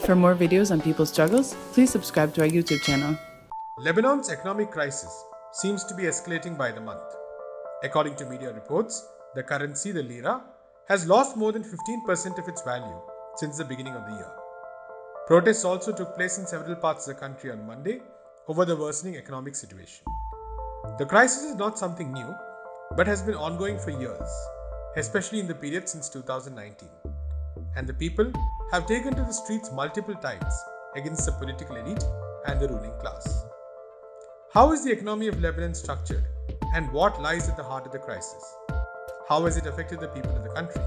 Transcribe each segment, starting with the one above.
For more videos on people's struggles, please subscribe to our YouTube channel. Lebanon's economic crisis seems to be escalating by the month. According to media reports, the currency, the lira, has lost more than 15% of its value since the beginning of the year. Protests also took place in several parts of the country on Monday over the worsening economic situation. The crisis is not something new, but has been ongoing for years, especially in the period since 2019. And the people have taken to the streets multiple times against the political elite and the ruling class. How is the economy of Lebanon structured, and what lies at the heart of the crisis? How has it affected the people of the country?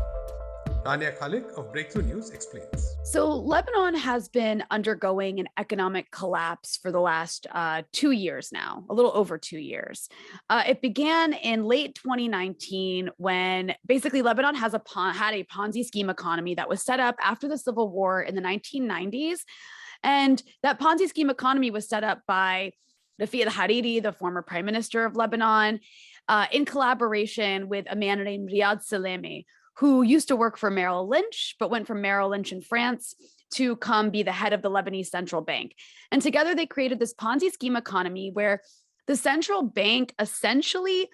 Rania Khalik of Breakthrough News explains. So Lebanon has been undergoing an economic collapse for the last 2 years now, a little over 2 years. It began in late 2019 when basically Lebanon had a Ponzi scheme economy that was set up after the civil war in the 1990s. And that Ponzi scheme economy was set up by Rafik al-Hariri, the former prime minister of Lebanon, in collaboration with a man named Riyad Salemi, who used to work for Merrill Lynch, but went from Merrill Lynch in France to come be the head of the Lebanese central bank. And together they created this Ponzi scheme economy where the central bank essentially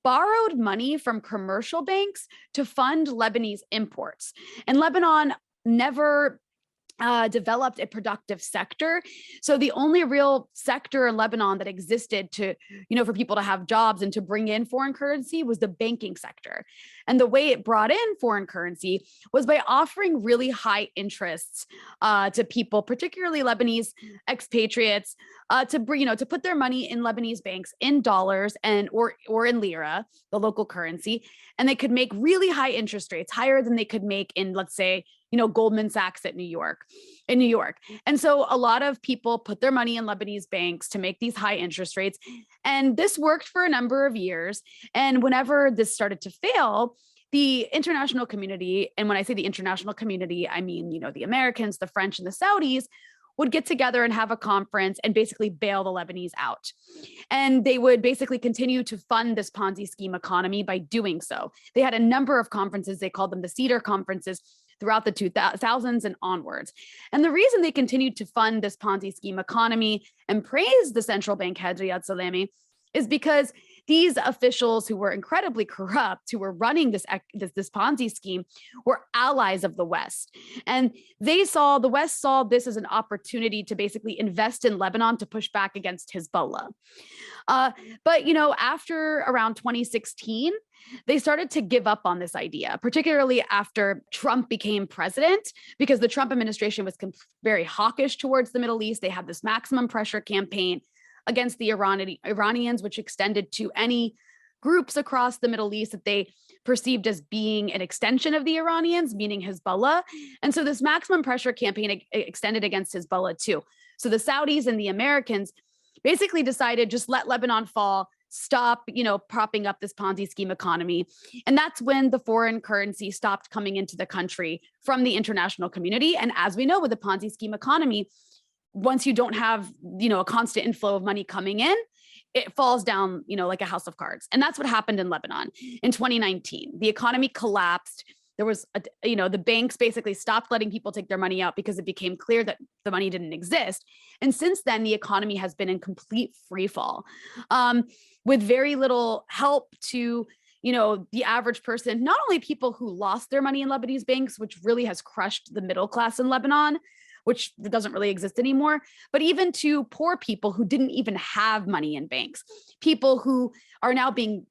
borrowed money from commercial banks to fund Lebanese imports. And Lebanon never developed a productive sector. So the only real sector in Lebanon that existed to, for people to have jobs and to bring in foreign currency was the banking sector. And the way it brought in foreign currency was by offering really high interests to people, particularly Lebanese expatriates, to put their money in Lebanese banks in dollars or in lira, the local currency, and they could make really high interest rates, higher than they could make in, let's say, Goldman Sachs in New York. And so a lot of people put their money in Lebanese banks to make these high interest rates. And this worked for a number of years. And whenever this started to fail, the international community, and when I say the international community, I mean, the Americans, the French, and the Saudis, would get together and have a conference and basically bail the Lebanese out. And they would basically continue to fund this Ponzi scheme economy by doing so. They had a number of conferences. They called them the Cedar conferences throughout the 2000s and onwards. And the reason they continued to fund this Ponzi scheme economy and praise the central bank head, Riyad Salemi, is because these officials who were incredibly corrupt, who were running this Ponzi scheme, were allies of the West. And the West saw this as an opportunity to basically invest in Lebanon to push back against Hezbollah. But after around 2016, they started to give up on this idea, particularly after Trump became president, because the Trump administration was very hawkish towards the Middle East. They had this maximum pressure campaign against the Iranians, which extended to any groups across the Middle East that they perceived as being an extension of the Iranians, meaning Hezbollah. And so this maximum pressure campaign extended against Hezbollah too. So the Saudis and the Americans basically decided, just let Lebanon fall, stop, propping up this Ponzi scheme economy. And that's when the foreign currency stopped coming into the country from the international community. And as we know, with the Ponzi scheme economy, once you don't have, a constant inflow of money coming in, it falls down, like a house of cards. And that's what happened in Lebanon in 2019. The economy collapsed. There was, the banks basically stopped letting people take their money out because it became clear that the money didn't exist. And since then, the economy has been in complete free fall, with very little help to the average person, not only people who lost their money in Lebanese banks, which really has crushed the middle class in Lebanon, which doesn't really exist anymore, but even to poor people who didn't even have money in banks, people who are now being,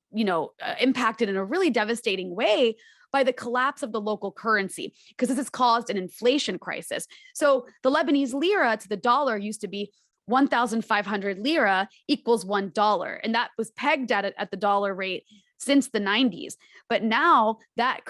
impacted in a really devastating way by the collapse of the local currency, because this has caused an inflation crisis. So the Lebanese lira to the dollar used to be 1,500 lira equals $1. And that was pegged at the dollar rate since the 90s. But now that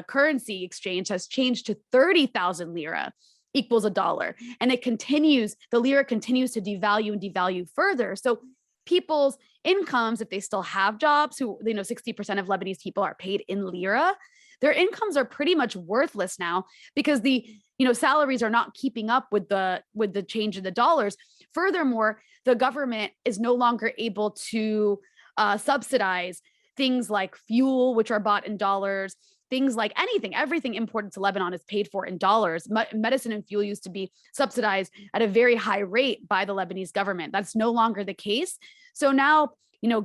currency exchange has changed to 30,000 lira equals $1. And the lira continues to devalue further. So people's incomes, if they still have jobs, 60% of Lebanese people are paid in lira, their incomes are pretty much worthless now because the salaries are not keeping up with the change in the dollars. Furthermore, the government is no longer able to subsidize things like fuel, which are bought in dollars, things like everything imported to Lebanon is paid for in dollars. Medicine and fuel used to be subsidized at a very high rate by the Lebanese government. That's no longer the case. So now,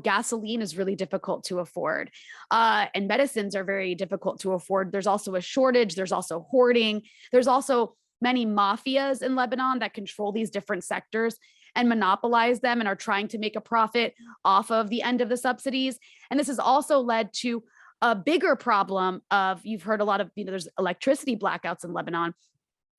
gasoline is really difficult to afford, and medicines are very difficult to afford. There's also a shortage. There's also hoarding. There's also many mafias in Lebanon that control these different sectors and monopolize them and are trying to make a profit off of the end of the subsidies. And this has also led to a bigger problem of, you've heard a lot of, there's electricity blackouts in Lebanon.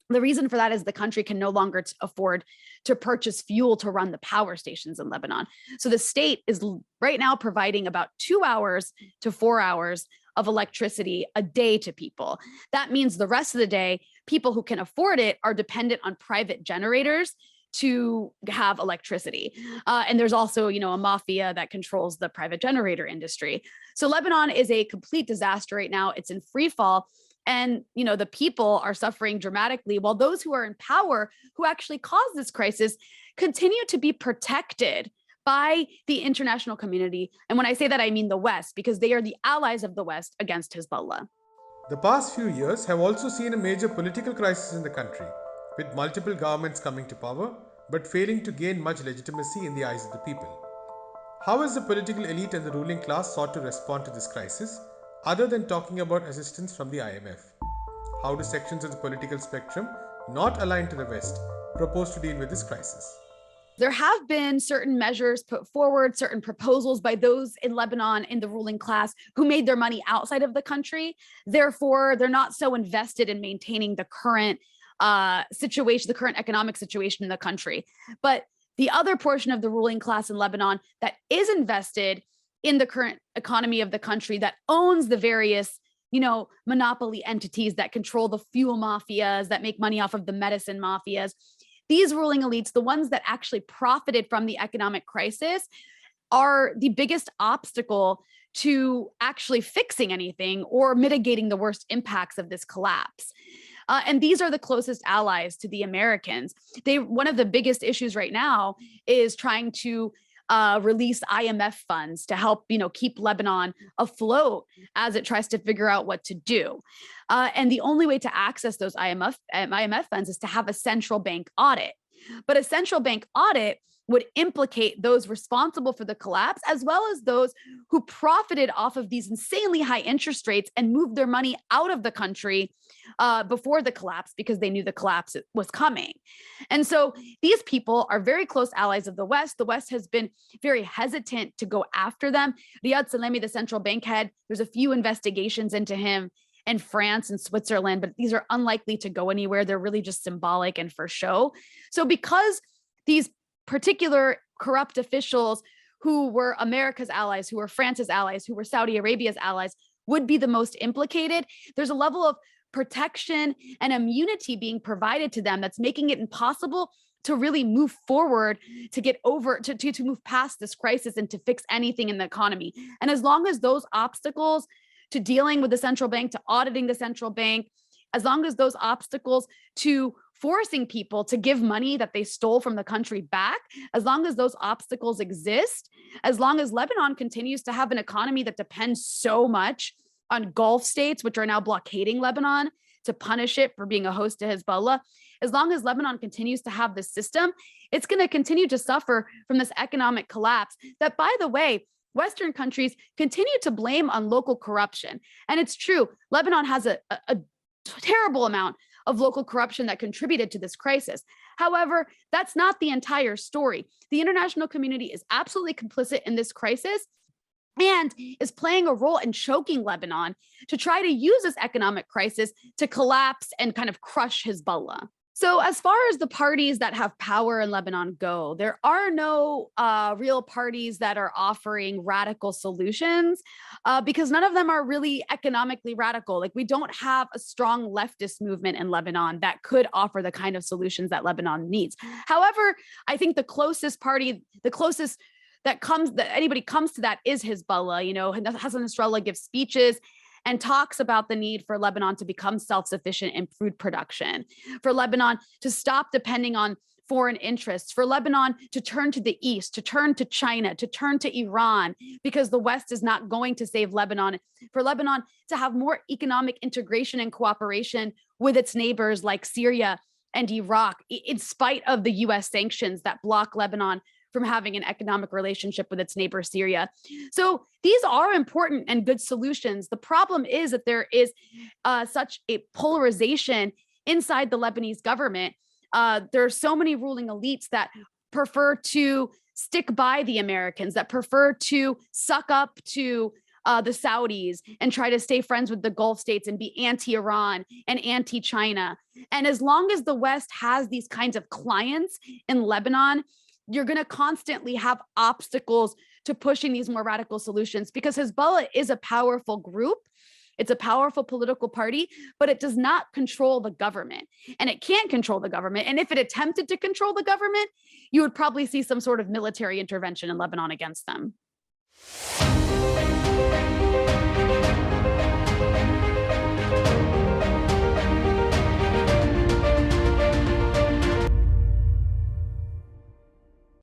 The reason for that is the country can no longer afford to purchase fuel to run the power stations in Lebanon. So the state is right now providing about 2 hours to 4 hours of electricity a day to people. That means the rest of the day, people who can afford it are dependent on private generators to have electricity. And there's also, a mafia that controls the private generator industry. So Lebanon is a complete disaster right now. It's in free fall. And, the people are suffering dramatically, while those who are in power, who actually caused this crisis, continue to be protected by the international community. And when I say that, I mean the West, because they are the allies of the West against Hezbollah. The past few years have also seen a major political crisis in the country, with multiple governments coming to power but failing to gain much legitimacy in the eyes of the people. How has the political elite and the ruling class sought to respond to this crisis, other than talking about assistance from the IMF? How do sections of the political spectrum not aligned to the West propose to deal with this crisis? There have been certain measures put forward, certain proposals by those in Lebanon in the ruling class who made their money outside of the country. Therefore, they're not so invested in maintaining the current situation, the current economic situation in the country. But the other portion of the ruling class in Lebanon that is invested in the current economy of the country, that owns the various, monopoly entities that control the fuel mafias, that make money off of the medicine mafias, these ruling elites, the ones that actually profited from the economic crisis, are the biggest obstacle to actually fixing anything or mitigating the worst impacts of this collapse. And these are the closest allies to the Americans. One of the biggest issues right now is trying to release IMF funds to help, keep Lebanon afloat as it tries to figure out what to do. And the only way to access those IMF funds is to have a central bank audit. But a central bank audit would implicate those responsible for the collapse, as well as those who profited off of these insanely high interest rates and moved their money out of the country before the collapse because they knew the collapse was coming. And so these people are very close allies of the West. The West has been very hesitant to go after them. Riyad Salemi, the central bank head, there's a few investigations into him in France and Switzerland, but these are unlikely to go anywhere. They're really just symbolic and for show. So because these particular corrupt officials who were America's allies, who were France's allies, who were Saudi Arabia's allies, would be the most implicated, there's a level of protection and immunity being provided to them that's making it impossible to really move forward, to get over, to move past this crisis and to fix anything in the economy. And as long as those obstacles to dealing with the central bank, to auditing the central bank, as long as those obstacles to forcing people to give money that they stole from the country back, as long as those obstacles exist, as long as Lebanon continues to have an economy that depends so much on Gulf states, which are now blockading Lebanon to punish it for being a host to Hezbollah, as long as Lebanon continues to have this system, it's going to continue to suffer from this economic collapse that, by the way, Western countries continue to blame on local corruption. And it's true, Lebanon has a terrible amount of local corruption that contributed to this crisis. However, that's not the entire story. The international community is absolutely complicit in this crisis and is playing a role in choking Lebanon to try to use this economic crisis to collapse and kind of crush Hezbollah. So as far as the parties that have power in Lebanon go, there are no real parties that are offering radical solutions because none of them are really economically radical. Like, we don't have a strong leftist movement in Lebanon that could offer the kind of solutions that Lebanon needs. However, I think the closest party, the closest that anybody comes to that is Hezbollah. Hassan Nasrallah gives speeches and talks about the need for Lebanon to become self-sufficient in food production, for Lebanon to stop depending on foreign interests, for Lebanon to turn to the East, to turn to China, to turn to Iran, because the West is not going to save Lebanon, for Lebanon to have more economic integration and cooperation with its neighbors like Syria and Iraq, in spite of the US sanctions that block Lebanon from having an economic relationship with its neighbor Syria. So these are important and good solutions. The problem is that there is such a polarization inside the Lebanese government. There are so many ruling elites that prefer to stick by the Americans, that prefer to suck up to the Saudis and try to stay friends with the Gulf states and be anti-Iran and anti-China. And as long as the West has these kinds of clients in Lebanon, you're going to constantly have obstacles to pushing these more radical solutions, because Hezbollah is a powerful group. It's a powerful political party, but it does not control the government, and it can't control the government. And if it attempted to control the government, you would probably see some sort of military intervention in Lebanon against them.